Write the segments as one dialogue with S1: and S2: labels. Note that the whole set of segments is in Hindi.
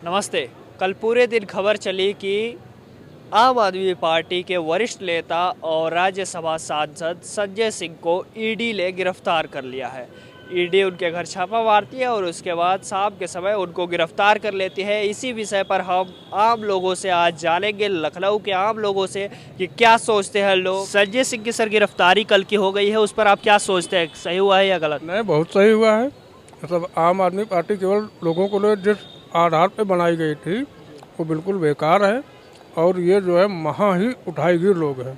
S1: नमस्ते। कल पूरे दिन खबर चली कि आम आदमी पार्टी के वरिष्ठ नेता और राज्यसभा सांसद संजय सिंह को ईडी ने गिरफ्तार कर लिया है। ईडी उनके घर छापा मारती है और उसके बाद शाम के समय उनको गिरफ्तार कर लेती है। इसी विषय पर हम आम लोगों से आज जानेंगे, लखनऊ के आम लोगों से, कि क्या सोचते हैं लोग। संजय सिंह की सर गिरफ्तारी कल की हो गई है, उस पर आप क्या सोचते हैं, सही हुआ है या गलत?
S2: नहीं, बहुत सही हुआ है। मतलब आम आदमी पार्टी केवल लोगों को लिए जिस आधार पे बनाई गई थी वो बिल्कुल बेकार है और ये जो है महा ही उठाईगीर लोग हैं।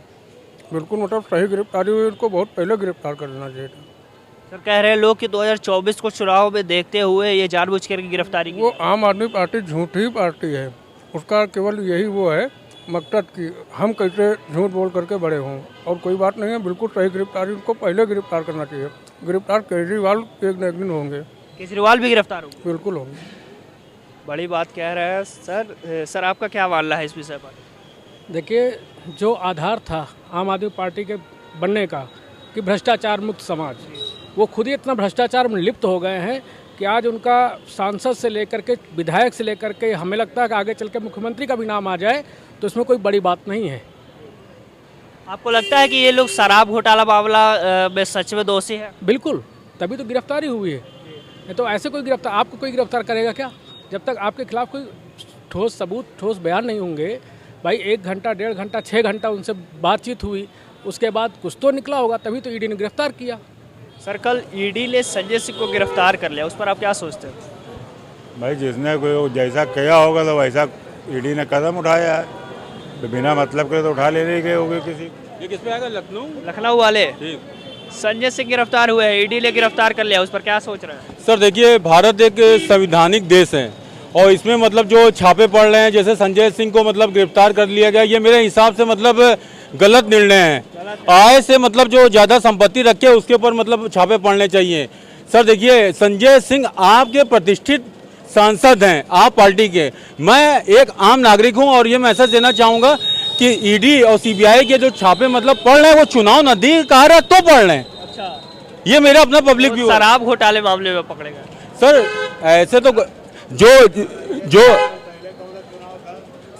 S2: बिल्कुल मतलब सही गिरफ्तारी हुई, इनको बहुत पहले गिरफ्तार कर लेना चाहिए था।
S1: सर कह रहे हैं लोग कि 2024 को चुनाव में देखते हुए ये जानबूझ कर गिरफ्तारी की।
S2: वो आम आदमी पार्टी झूठी पार्टी है, उसका केवल यही वो है मकसद की हम कैसे झूठ बोल करके बड़े हों, और कोई बात नहीं है। बिल्कुल सही गिरफ्तारी, उनको पहले गिरफ्तार करना चाहिए। गिरफ्तार केजरीवाल एक न एक दिन होंगे।
S1: केजरीवाल भी गिरफ्तार होंगे?
S2: बिल्कुल होंगे।
S1: बड़ी बात कह रहे हैं सर आपका क्या मानना है इस विषय पर?
S3: देखिए, जो आधार था आम आदमी पार्टी के बनने का कि भ्रष्टाचार मुक्त समाज, वो खुद ही इतना भ्रष्टाचार में लिप्त हो गए हैं कि आज उनका सांसद से लेकर के विधायक से लेकर के हमें लगता है कि आगे चल के मुख्यमंत्री का भी नाम आ जाए तो इसमें कोई बड़ी बात नहीं है।
S1: आपको लगता है कि ये लोग शराब घोटाला मामला में सच में दोषी है?
S3: बिल्कुल, तभी तो गिरफ्तारी हुई है। नहीं तो ऐसे कोई गिरफ्तार, आपको कोई गिरफ्तार करेगा क्या जब तक आपके खिलाफ कोई ठोस सबूत, ठोस बयान नहीं होंगे। भाई 1 घंटा, 1.5 घंटा, 6 घंटा उनसे बातचीत हुई, उसके बाद कुछ तो निकला होगा, तभी तो ईडी ने गिरफ्तार किया।
S1: सर कल ईडी ने संजय सिंह को गिरफ्तार कर लिया, उस पर आप क्या सोचते हैं?
S4: भाई जिसने कोई जैसा किया होगा तो वैसा ईडी ने कदम उठाया है, तो बिना मतलब के तो उठा लेने गए होंगे किसी।
S5: ये किस पे आएगा?
S1: लखनऊ वाले संजय सिंह गिरफ्तार हुए हैं, ईडी ने गिरफ्तार कर लिया, उस पर क्या सोच रहे हैं?
S5: सर देखिए, भारत एक संवैधानिक देश है और इसमें मतलब जो छापे पड़ रहे हैं, जैसे संजय सिंह को मतलब गिरफ्तार कर लिया गया, ये मेरे हिसाब से मतलब गलत निर्णय है। आय से मतलब जो ज़्यादा संपत्ति रखे उसके ऊपर मतलब छापे पड़ने चाहिए। सर देखिए, संजय सिंह आपके प्रतिष्ठित सांसद हैं आप पार्टी के। मैं एक आम नागरिक हूं और ये मैसेज देना चाहूँगा कि ईडी और सीबीआई के जो छापे मतलब पड़ रहे हैं वो चुनाव नजदीक आ रहा है तो पड़ रहे हैं।
S1: अच्छा,
S5: ये मेरा अपना पब्लिक व्यू है।
S1: शराब घोटाले मामले में पकड़े गए
S5: सर ऐसे तो जो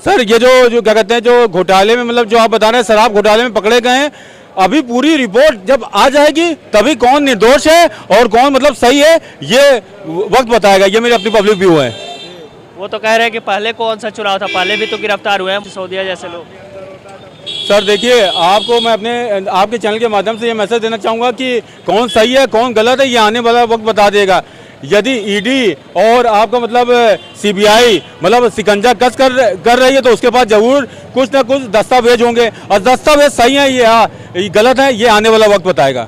S5: सर ये जो क्या कहते हैं, जो घोटाले में मतलब जो आप बता रहे हैं शराब घोटाले में पकड़े गए हैं, अभी पूरी रिपोर्ट जब आ जाएगी तभी कौन निर्दोष है और कौन मतलब सही है ये वक्त बताएगा। ये मेरी अपनी पब्लिक व्यू है।
S1: वो तो कह रहे हैं कि पहले कौन सा चुनाव था, पहले भी तो गिरफ्तार हुए हैं सिसोदिया जैसे लोग।
S5: सर देखिए, आपको मैं अपने आपके चैनल के माध्यम से ये मैसेज देना चाहूँगा कि कौन सही है कौन गलत है ये आने वाला वक्त बता देगा। यदि ईडी और आपका मतलब सीबीआई मतलब शिकंजा कस कर रही है तो उसके पास जरूर कुछ ना कुछ दस्तावेज होंगे, और दस्तावेज सही है ये गलत है ये आने वाला वक्त बताएगा।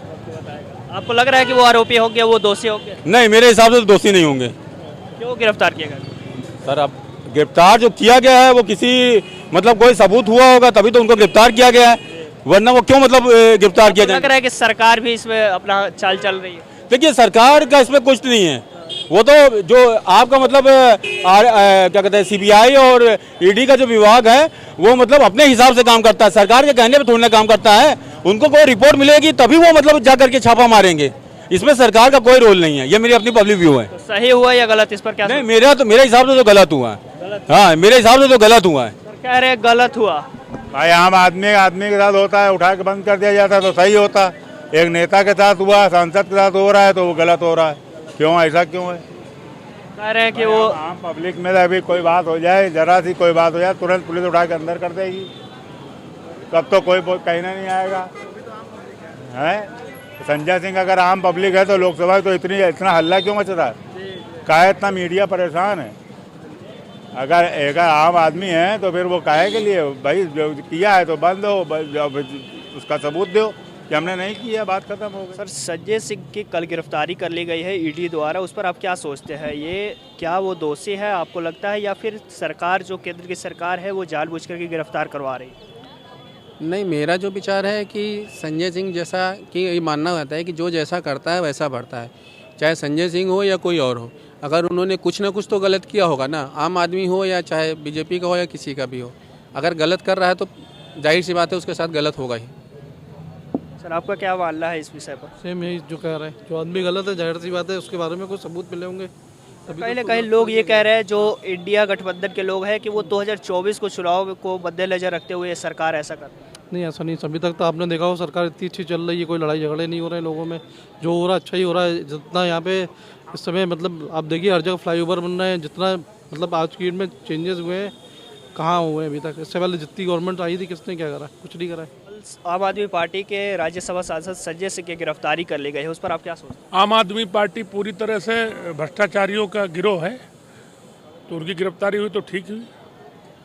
S1: आपको लग रहा है कि वो आरोपी होंगे, वो दोषी होंगे?
S5: नहीं, मेरे हिसाब से तो दोषी नहीं होंगे।
S1: क्यों गिरफ्तार किया गया?
S5: सर अब गिरफ्तार जो किया गया है वो किसी मतलब कोई सबूत हुआ होगा तभी तो उनको गिरफ्तार किया गया है, वरना वो क्यों मतलब गिरफ्तार किया जाए?
S1: लग रहा है कि सरकार भी इसमें अपना चाल चल रही है।
S5: देखिए, सरकार का इसमें कुछ नहीं है। वो तो जो आपका मतलब क्या कहते हैं सीबीआई और ईडी का जो विभाग है वो मतलब अपने हिसाब से काम करता है, सरकार के कहने पे थोड़ी ना काम करता है। उनको कोई रिपोर्ट मिलेगी तभी वो मतलब जा करके छापा मारेंगे, इसमें सरकार का कोई रोल नहीं है। ये मेरी अपनी पब्लिक व्यू है।
S1: तो सही हुआ या गलत, इस पर क्या?
S5: नहीं, मेरे हिसाब से तो गलत हुआ है। हाँ, मेरे हिसाब से तो गलत हुआ है।
S1: सर कह रहे हैं गलत हुआ।
S4: भाई आम आदमी के साथ होता है, उठा के बंद कर दिया जाता है तो सही होता। एक नेता के साथ हुआ, सांसद के साथ हो रहा है तो वो गलत हो रहा है। क्यों, ऐसा क्यों है?
S1: कह रहे हैं कि वो
S4: आम पब्लिक में अभी कोई बात हो जाए, जरा सी कोई बात हो जाए तुरंत पुलिस उठा के अंदर कर देगी, तब तो कोई कहना नहीं आएगा है। संजय सिंह अगर आम पब्लिक है तो लोकसभा तो इतना हल्ला क्यों मच रहा है? काहे इतना मीडिया परेशान है? अगर आम आदमी है तो फिर वो काहे के लिए भाई जो किया है तो बंद हो, उसका सबूत दो कि हमने नहीं किया, बात खत्म हो गई।
S1: सर संजय सिंह की कल गिरफ्तारी कर ली गई है ईडी द्वारा, उस पर आप क्या सोचते हैं? ये क्या वो दोषी है आपको लगता है, या फिर सरकार जो केंद्र की सरकार है वो जानबूझ करके गिरफ्तार करवा रही है?
S6: नहीं, मेरा जो विचार है कि संजय सिंह जैसा कि ये मानना होता है कि जो जैसा करता है वैसा बढ़ता है, चाहे संजय सिंह हो या कोई और हो। अगर उन्होंने कुछ ना कुछ तो गलत किया होगा ना, आम आदमी हो या चाहे बीजेपी का हो या किसी का भी हो, अगर गलत कर रहा है तो जाहिर सी बात है उसके साथ गलत होगा ही।
S1: सर आपका क्या मानना है इस विषय पर?
S3: सेम यही जो कह रहे हैं, जो आदमी गलत है जाहिर सी बात है उसके बारे में कुछ सबूत मिले होंगे
S1: कहीं ना कहीं लोग ये कह रहे हैं जो इंडिया गठबंधन के लोग हैं कि वो 2024 को चुनाव को मद्देनजर रखते हुए ये सरकार ऐसा कर रही है।
S7: नहीं, ऐसा नहीं। अभी तक तो आपने देखा हो सरकार इतनी अच्छी चल रही है, कोई लड़ाई झगड़े नहीं हो रहे हैं लोगों में। जो हो रहा है अच्छा ही हो रहा है। जितना यहाँ पे इस समय मतलब आप देखिए हर जगह फ्लाईओवर बन रहे हैं, जितना मतलब आज की डेट में चेंजेस हुए हैं कहाँ हुए हैं अभी तक। इससे पहले जितनी गवर्नमेंट आई थी किसने क्या करा? कुछ नहीं करा है।
S1: आम आदमी पार्टी के राज्यसभा सांसद संजय सिंह की गिरफ्तारी कर ली गई है, उस पर आप क्या सोचते हैं?
S8: आम आदमी पार्टी पूरी तरह से भ्रष्टाचारियों का गिरोह है, तो उनकी गिरफ्तारी हुई तो ठीक हुई।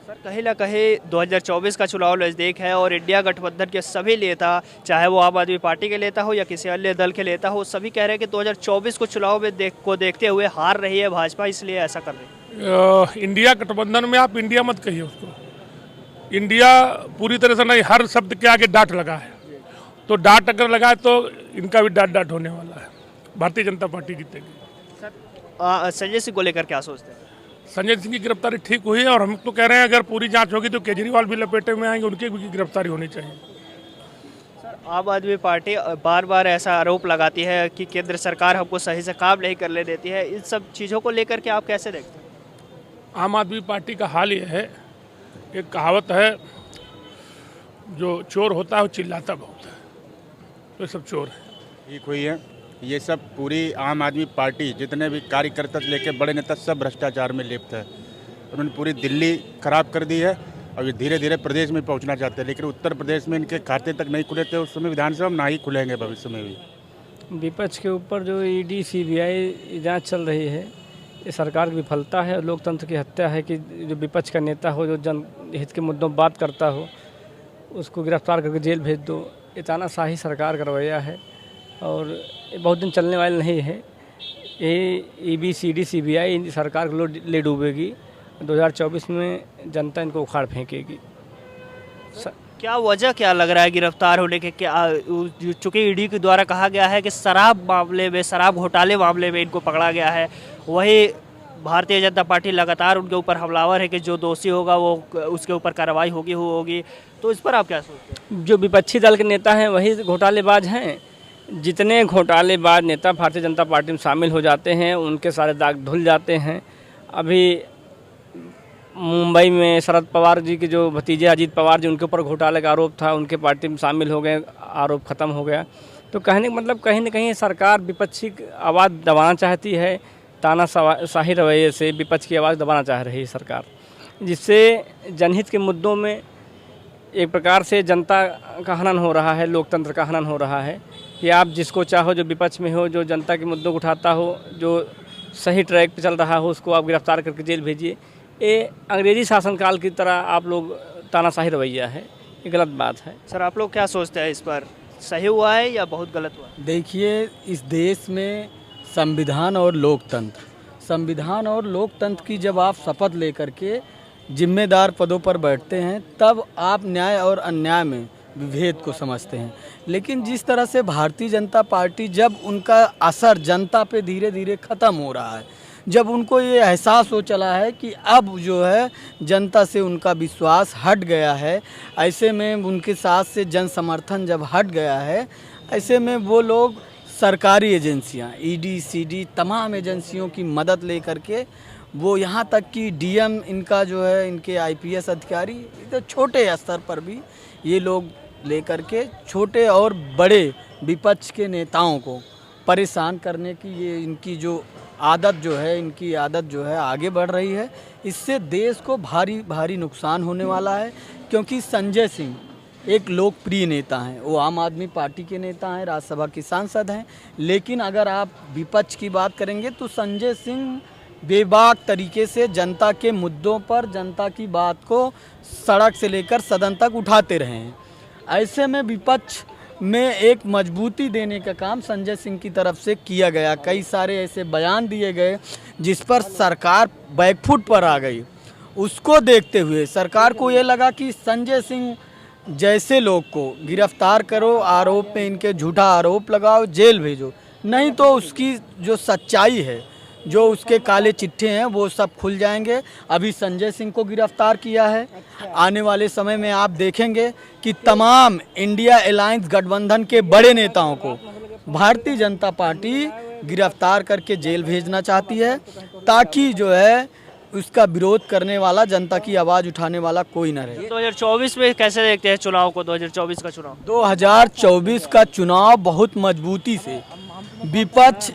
S1: सर कहीं ना कहीं 2024 का चुनाव नज़दीक है और इंडिया गठबंधन के सभी नेता, चाहे वो आम आदमी पार्टी के नेता हो या किसी अन्य दल के नेता हो, सभी कह रहे हैं कि 2024 को चुनाव में देखते हुए हार रही है भाजपा, इसलिए ऐसा कर रही है।
S8: इंडिया गठबंधन में आप इंडिया मत कहिए उसको। इंडिया पूरी तरह से नहीं, हर शब्द के आगे डांट लगा है, तो डांट अगर लगा है तो इनका भी डांट होने वाला है। भारतीय जनता पार्टी जीतेगी।
S1: सर संजय सिंह को लेकर क्या सोचते हैं?
S8: संजय सिंह की गिरफ्तारी ठीक हुई है और हम तो कह रहे हैं अगर पूरी जांच होगी तो केजरीवाल भी लपेटे में आएंगे, उनकी भी गिरफ्तारी होनी चाहिए।
S1: सर आम आदमी पार्टी बार बार ऐसा आरोप लगाती है कि केंद्र सरकार हमको सही से काम नहीं करने देती है। इन सब चीज़ों को लेकर के आप कैसे देखते हैं?
S8: आम आदमी पार्टी का हाल ये है, एक कहावत है, जो चोर होता है वो चिल्लाता बहुत है, तो ये सब चोर है।
S4: ठीक हुई है। ये सब पूरी आम आदमी पार्टी जितने भी कार्यकर्ता से लेकर बड़े नेता सब भ्रष्टाचार में लिप्त है। उन्होंने पूरी दिल्ली खराब कर दी है और ये धीरे धीरे प्रदेश में पहुंचना चाहते हैं, लेकिन उत्तर प्रदेश में इनके खाते तक नहीं खुले थे उस समय विधानसभा, ना ही खुलेंगे भविष्य में भी।
S3: विपक्ष के ऊपर जो ईडी सीबीआई जांच चल रही है, ये सरकार की विफलता है और लोकतंत्र की हत्या है कि जो विपक्ष का नेता हो, जो जनहित के मुद्दों पर बात करता हो, उसको गिरफ्तार करके जेल भेज दो। ये तानाशाही सरकार का रवैया है और ये बहुत दिन चलने वाली नहीं है। ये ईडी सीबीआई सरकार को ले डूबेगी। 2024 में जनता इनको उखाड़ फेंकेगी।
S1: क्या वजह क्या लग रहा है गिरफ्तार होने के? क्या चूँकि ईडी के द्वारा कहा गया है कि शराब मामले में, शराब घोटाले मामले में इनको पकड़ा गया है, वही भारतीय जनता पार्टी लगातार उनके ऊपर हमलावर है कि जो दोषी होगा वो उसके ऊपर कार्रवाई होगी, तो इस पर आप क्या सोचते हैं?
S3: जो विपक्षी दल के नेता हैं वही घोटालेबाज हैं। जितने घोटालेबाज नेता भारतीय जनता पार्टी में शामिल हो जाते हैं उनके सारे दाग धुल जाते हैं। अभी मुंबई में शरद पवार जी के जो भतीजे अजीत पवार जी, उनके ऊपर घोटाले का आरोप था, उनके पार्टी में शामिल हो गए, आरोप ख़त्म हो गया। तो कहने का मतलब कहीं ना कहीं सरकार विपक्षी आवाज़ दबाना चाहती है, तानाशाही रवैये से विपक्ष की आवाज़ दबाना चाह रही है सरकार, जिससे जनहित के मुद्दों में एक प्रकार से जनता का हनन हो रहा है, लोकतंत्र का हनन हो रहा है कि आप जिसको चाहो, जो विपक्ष में हो, जो जनता के मुद्दों को उठाता हो, जो सही ट्रैक पे चल रहा हो, उसको आप गिरफ्तार करके जेल भेजिए। ये अंग्रेजी शासनकाल की तरह आप लोग तानाशाही रवैया है, ये गलत बात है।
S1: सर आप लोग क्या सोचते हैं इस पर, सही हुआ है या बहुत गलत हुआ?
S9: देखिए, इस देश में संविधान और लोकतंत्र की जब आप शपथ लेकर के जिम्मेदार पदों पर बैठते हैं तब आप न्याय और अन्याय में विभेद को समझते हैं। लेकिन जिस तरह से भारतीय जनता पार्टी, जब उनका असर जनता पे धीरे धीरे ख़त्म हो रहा है, जब उनको ये एहसास हो चला है कि अब जो है जनता से उनका विश्वास हट गया है, ऐसे में उनके साथ से जन समर्थन जब हट गया है, ऐसे में वो लोग सरकारी एजेंसियां, ईडी सीडी तमाम एजेंसियों की मदद ले करके, वो यहाँ तक कि डीएम इनका जो है, इनके आईपीएस अधिकारी, तो छोटे स्तर पर भी ये लोग लेकर के छोटे और बड़े विपक्ष के नेताओं को परेशान करने की ये इनकी जो आदत जो है आगे बढ़ रही है। इससे देश को भारी भारी नुकसान होने वाला है, क्योंकि संजय सिंह एक लोकप्रिय नेता हैं, वो आम आदमी पार्टी के नेता हैं, राज्यसभा के सांसद हैं, लेकिन अगर आप विपक्ष की बात करेंगे तो संजय सिंह बेबाक तरीके से जनता के मुद्दों पर, जनता की बात को सड़क से लेकर सदन तक उठाते रहे हैं। ऐसे में विपक्ष में एक मजबूती देने का काम संजय सिंह की तरफ से किया गया। कई सारे ऐसे बयान दिए गए जिस पर सरकार बैकफुट पर आ गई। उसको देखते हुए सरकार को ये लगा कि संजय सिंह जैसे लोग को गिरफ्तार करो, आरोप में इनके झूठा आरोप लगाओ, जेल भेजो, नहीं तो उसकी जो सच्चाई है, जो उसके काले चिट्ठे हैं, वो सब खुल जाएंगे। अभी संजय सिंह को गिरफ्तार किया है, आने वाले समय में आप देखेंगे कि तमाम इंडिया अलायंस गठबंधन के बड़े नेताओं को भारतीय जनता पार्टी गिरफ्तार करके जेल भेजना चाहती है। ताकि जो है उसका विरोध करने वाला, जनता की आवाज़ उठाने वाला कोई न रहे।
S1: 2024 में कैसे देखते हैं चुनाव को? 2024 का चुनाव
S9: 2024 का चुनाव बहुत मजबूती से विपक्ष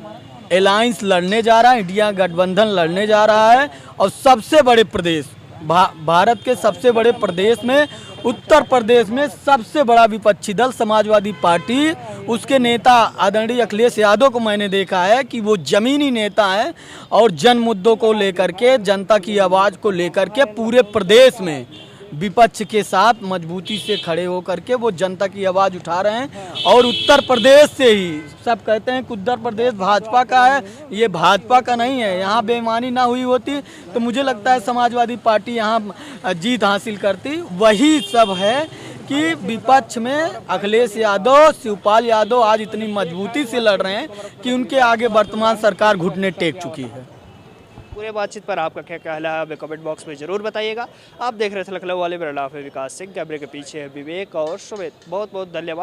S9: अलायंस लड़ने जा रहा है, इंडिया गठबंधन लड़ने जा रहा है। और सबसे बड़े प्रदेश भारत के सबसे बड़े प्रदेश में, उत्तर प्रदेश में सबसे बड़ा विपक्षी दल समाजवादी पार्टी, उसके नेता आदरणीय अखिलेश यादव को मैंने देखा है कि वो जमीनी नेता हैं और जन मुद्दों को लेकर के, जनता की आवाज़ को लेकर के पूरे प्रदेश में विपक्ष के साथ मजबूती से खड़े होकर के वो जनता की आवाज़ उठा रहे हैं। और उत्तर प्रदेश से ही सब कहते हैं कि उत्तर प्रदेश भाजपा का है, ये भाजपा का नहीं है। यहाँ बेईमानी ना हुई होती तो मुझे लगता है समाजवादी पार्टी यहाँ जीत हासिल करती। वही सब है कि विपक्ष में अखिलेश यादव, शिवपाल यादव आज इतनी मजबूती से लड़ रहे हैं कि उनके आगे वर्तमान सरकार घुटने टेक चुकी है।
S1: पूरे बातचीत पर आपका क्या कहना है हमें कमेंट बॉक्स में जरूर बताइएगा। आप देख रहे थे लखनऊ वाले, मेरा नाम है विकास सिंह, कैमरे के पीछे है विवेक और सुमित। बहुत बहुत धन्यवाद।